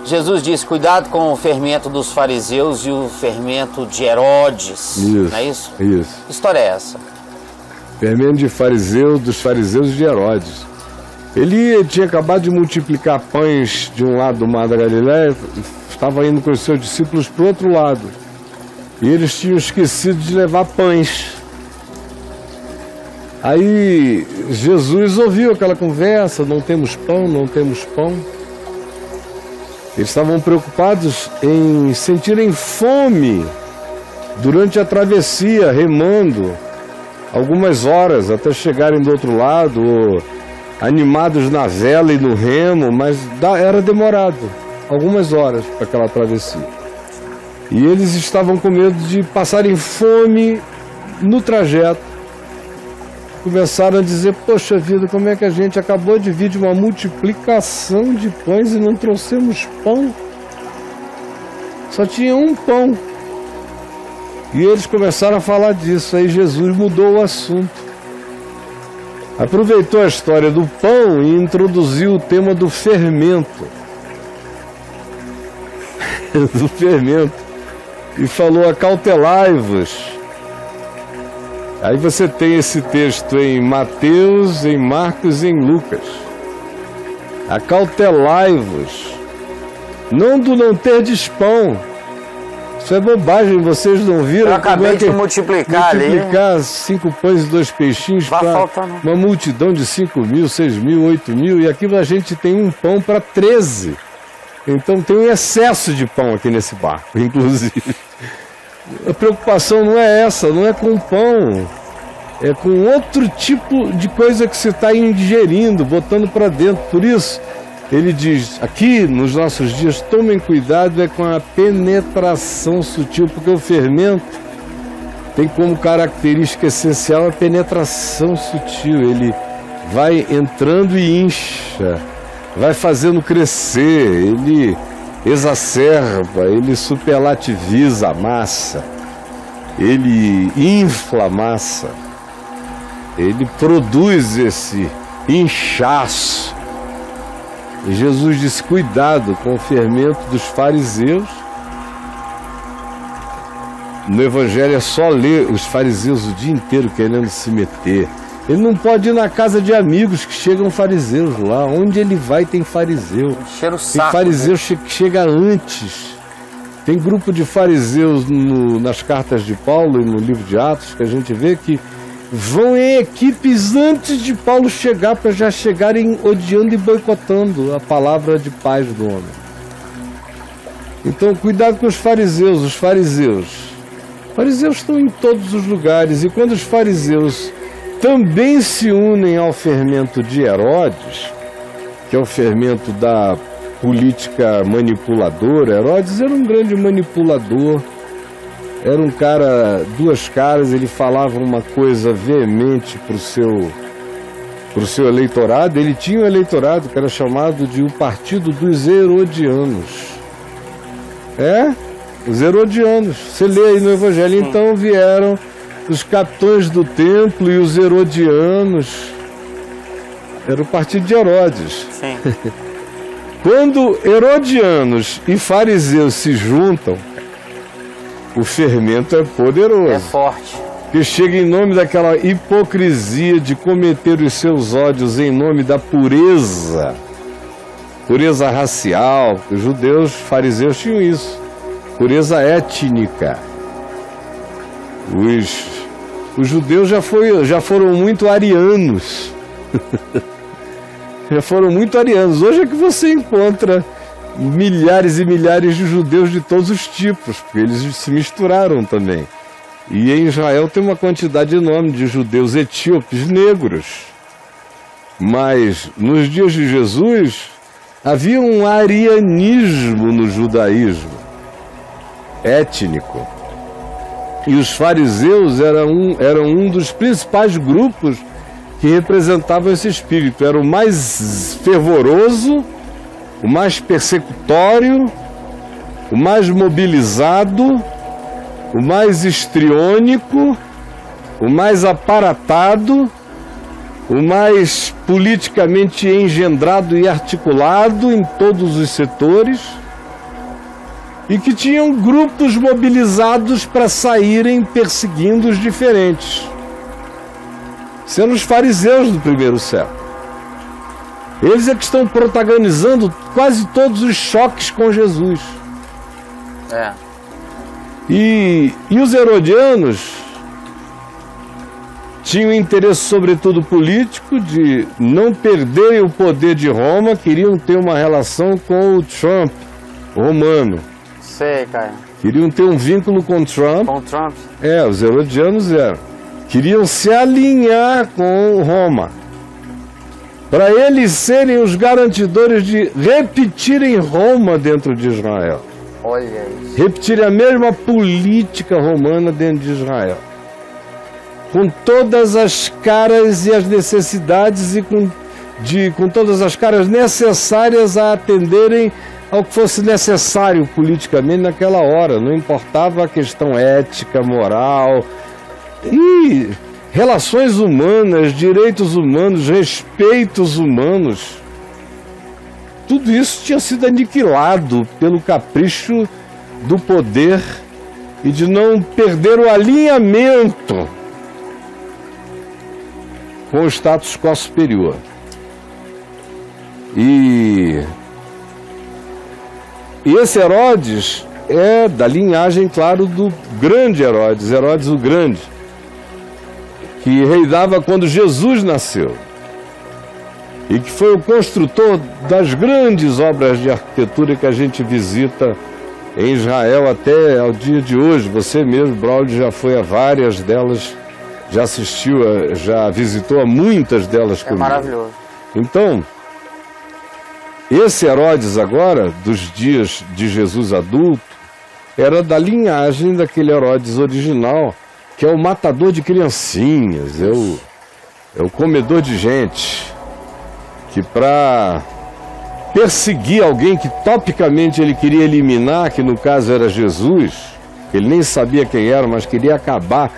Jesus disse, cuidado com o fermento dos fariseus e o fermento de Herodes. Isso, não é isso? Isso. Que história é essa? Fermento de fariseu, dos fariseus de Herodes. Ele tinha acabado de multiplicar pães de um lado do mar da Galileia, estava indo com os seus discípulos para o outro lado. E eles tinham esquecido de levar pães. Aí Jesus ouviu aquela conversa, não temos pão, não temos pão. Eles estavam preocupados em sentirem fome durante a travessia, remando algumas horas até chegarem do outro lado, animados na vela e no remo, mas era demorado, algumas horas para aquela travessia. E eles estavam com medo de passarem fome no trajeto. Começaram a dizer, poxa vida, como é que a gente acabou de vir de uma multiplicação de pães e não trouxemos pão? Só tinha um pão. E eles começaram a falar disso, aí Jesus mudou o assunto. Aproveitou a história do pão e introduziu o tema do fermento. Do fermento. E falou, acautelai-vos. Aí você tem esse texto em Mateus, em Marcos e em Lucas. Acautelai-vos. Não do não terdes pão. Isso é bobagem, vocês não viram? Eu acabei de multiplicar ali. Multiplicar 5 pães e 2 peixinhos para uma multidão de 5.000, 6.000, 8.000. E aqui a gente tem um pão para 13. Então tem um excesso de pão aqui nesse barco, inclusive. A preocupação não é essa, não é com pão. É com outro tipo de coisa que você está ingerindo, botando para dentro. Por isso, ele diz, aqui nos nossos dias, tomem cuidado com a penetração sutil, porque o fermento tem como característica essencial a penetração sutil. Ele vai entrando e incha, vai fazendo crescer, ele exacerba, ele superlativiza a massa, ele infla a massa, ele produz esse inchaço. E Jesus disse, cuidado com o fermento dos fariseus. No Evangelho é só ler os fariseus o dia inteiro querendo se meter. Ele não pode ir na casa de amigos que chegam fariseus lá. Onde ele vai tem fariseu. Cheira o saco, tem fariseu que chega antes. Tem grupo de fariseus nas cartas de Paulo e no livro de Atos que a gente vê que vão em equipes antes de Paulo chegar, para já chegarem odiando e boicotando a palavra de paz do homem. Então, cuidado com os fariseus. Os fariseus estão em todos os lugares, e quando os fariseus também se unem ao fermento de Herodes, que é o fermento da política manipuladora. Herodes era um grande manipulador, era um cara, duas caras, ele falava uma coisa veemente para o seu eleitorado. Ele tinha um eleitorado que era chamado de o Partido dos Herodianos. Os Herodianos. Você lê aí no Evangelho. Sim. Então vieram os capitães do templo e os Herodianos. Era o partido de Herodes. Sim. Quando Herodianos e fariseus se juntam, o fermento é poderoso. É forte. Que chega em nome daquela hipocrisia de cometer os seus ódios em nome da pureza racial. Os judeus, fariseus tinham isso. Pureza étnica. Os judeus já foram muito arianos. Já foram muito arianos. Hoje é que você encontra milhares e milhares de judeus de todos os tipos, porque eles se misturaram também. E em Israel tem uma quantidade enorme de judeus etíopes negros. Mas nos dias de Jesus havia um arianismo no judaísmo étnico. E os fariseus eram um dos principais grupos que representavam esse espírito. Era o mais fervoroso, o mais persecutório, o mais mobilizado, o mais histriônico, o mais aparatado, o mais politicamente engendrado e articulado em todos os setores. e que tinham grupos mobilizados para saírem perseguindo os diferentes, sendo os fariseus do primeiro século. Eles é que estão protagonizando quase todos os choques com Jesus. E os herodianos tinham interesse, sobretudo político, de não perderem o poder de Roma, queriam ter uma relação com o Trump romano. Sei, cara. Queriam ter um vínculo com o Trump. Com o Trump? Os herodianos eram. Queriam se alinhar com Roma, para eles serem os garantidores de repetirem Roma dentro de Israel. Olha isso. Repetirem a mesma política romana dentro de Israel, com todas as caras e as necessidades e com todas as caras necessárias a atenderem ao que fosse necessário politicamente naquela hora. Não importava a questão ética, moral e relações humanas, direitos humanos, respeitos humanos. Tudo isso tinha sido aniquilado pelo capricho do poder e de não perder o alinhamento com o status quo superior. E esse Herodes é da linhagem, claro, do grande Herodes, Herodes o Grande, que reinava quando Jesus nasceu e que foi o construtor das grandes obras de arquitetura que a gente visita em Israel até ao dia de hoje. Você mesmo, Braulio, já foi a várias delas, já assistiu, já visitou a muitas delas comigo. É maravilhoso. Então, esse Herodes agora, dos dias de Jesus adulto, era da linhagem daquele Herodes original, que é o matador de criancinhas, é o comedor de gente, que para perseguir alguém que topicamente ele queria eliminar, que no caso era Jesus, ele nem sabia quem era, mas queria acabar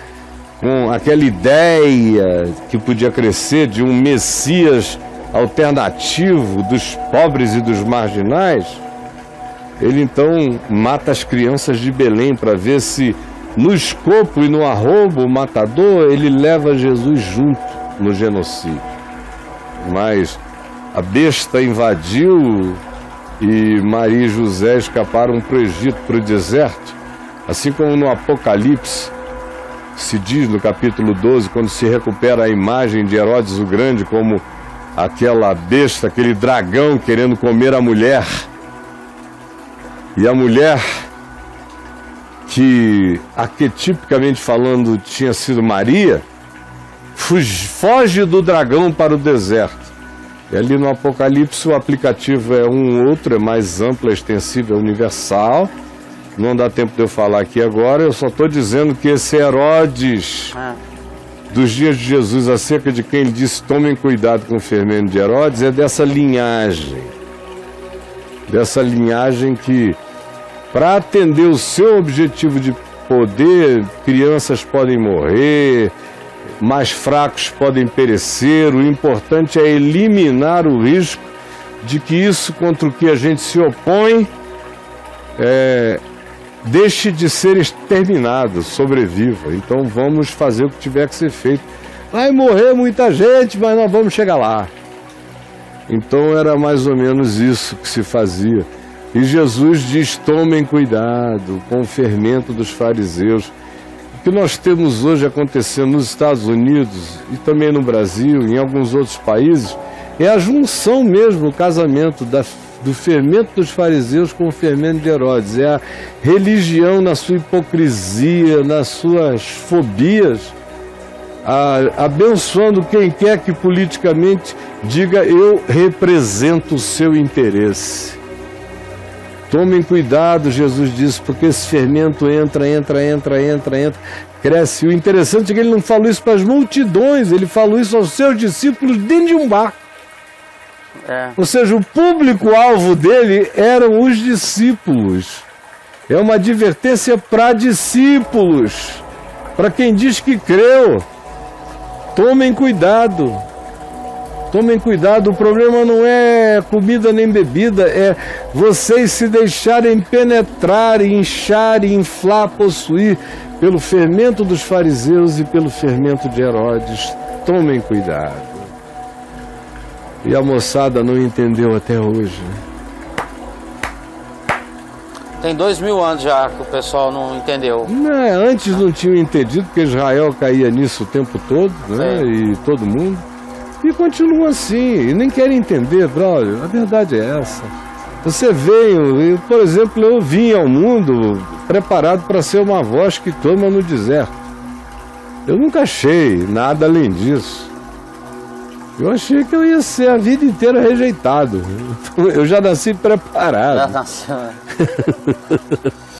com aquela ideia que podia crescer de um Messias alternativo dos pobres e dos marginais. Ele então mata as crianças de Belém para ver se no escopo e no arrobo o matador ele leva Jesus junto no genocídio. Mas a besta invadiu e Maria e José escaparam para o Egito, para o deserto, assim como no Apocalipse se diz no capítulo 12, quando se recupera a imagem de Herodes o Grande como aquela besta, aquele dragão querendo comer a mulher. E a mulher, que arquetipicamente falando tinha sido Maria, foge do dragão para o deserto. E ali no Apocalipse o aplicativo é um outro, é mais amplo, é extensivo, é universal. Não dá tempo de eu falar aqui agora, eu só estou dizendo que esse Herodes dos dias de Jesus, acerca de quem ele disse tomem cuidado com o fermento de Herodes, é dessa linhagem que, para atender o seu objetivo de poder, crianças podem morrer, mais fracos podem perecer. O importante é eliminar o risco de que isso contra o que a gente se opõe deixe de ser exterminado, sobreviva. Então vamos fazer o que tiver que ser feito. Vai morrer muita gente, mas nós vamos chegar lá. Então era mais ou menos isso que se fazia. E Jesus diz, tomem cuidado com o fermento dos fariseus. O que nós temos hoje acontecendo nos Estados Unidos e também no Brasil, em alguns outros países, é a junção mesmo, o casamento do fermento dos fariseus com o fermento de Herodes. É a religião na sua hipocrisia, nas suas fobias, abençoando quem quer que politicamente diga eu represento o seu interesse. Tomem cuidado, Jesus disse, porque esse fermento entra, cresce. O interessante é que ele não falou isso para as multidões, ele falou isso aos seus discípulos dentro de um barco. Ou seja, o público-alvo dele eram os discípulos. É uma advertência para discípulos, para quem diz que creu. Tomem cuidado. Tomem cuidado, o problema não é comida nem bebida, é vocês se deixarem penetrar, inchar, inflar, possuir pelo fermento dos fariseus e pelo fermento de Herodes. Tomem cuidado. E a moçada não entendeu até hoje. Tem 2000 anos já que o pessoal não entendeu. Não, antes não tinham entendido, porque Israel caía nisso o tempo todo, né? E todo mundo. E continua assim, e nem querem entender, brother. A verdade é essa. Você veio, por exemplo, eu vim ao mundo preparado para ser uma voz que toma no deserto. Eu nunca achei nada além disso. Eu achei que eu ia ser a vida inteira rejeitado. Eu já nasci preparado. Já nasceu.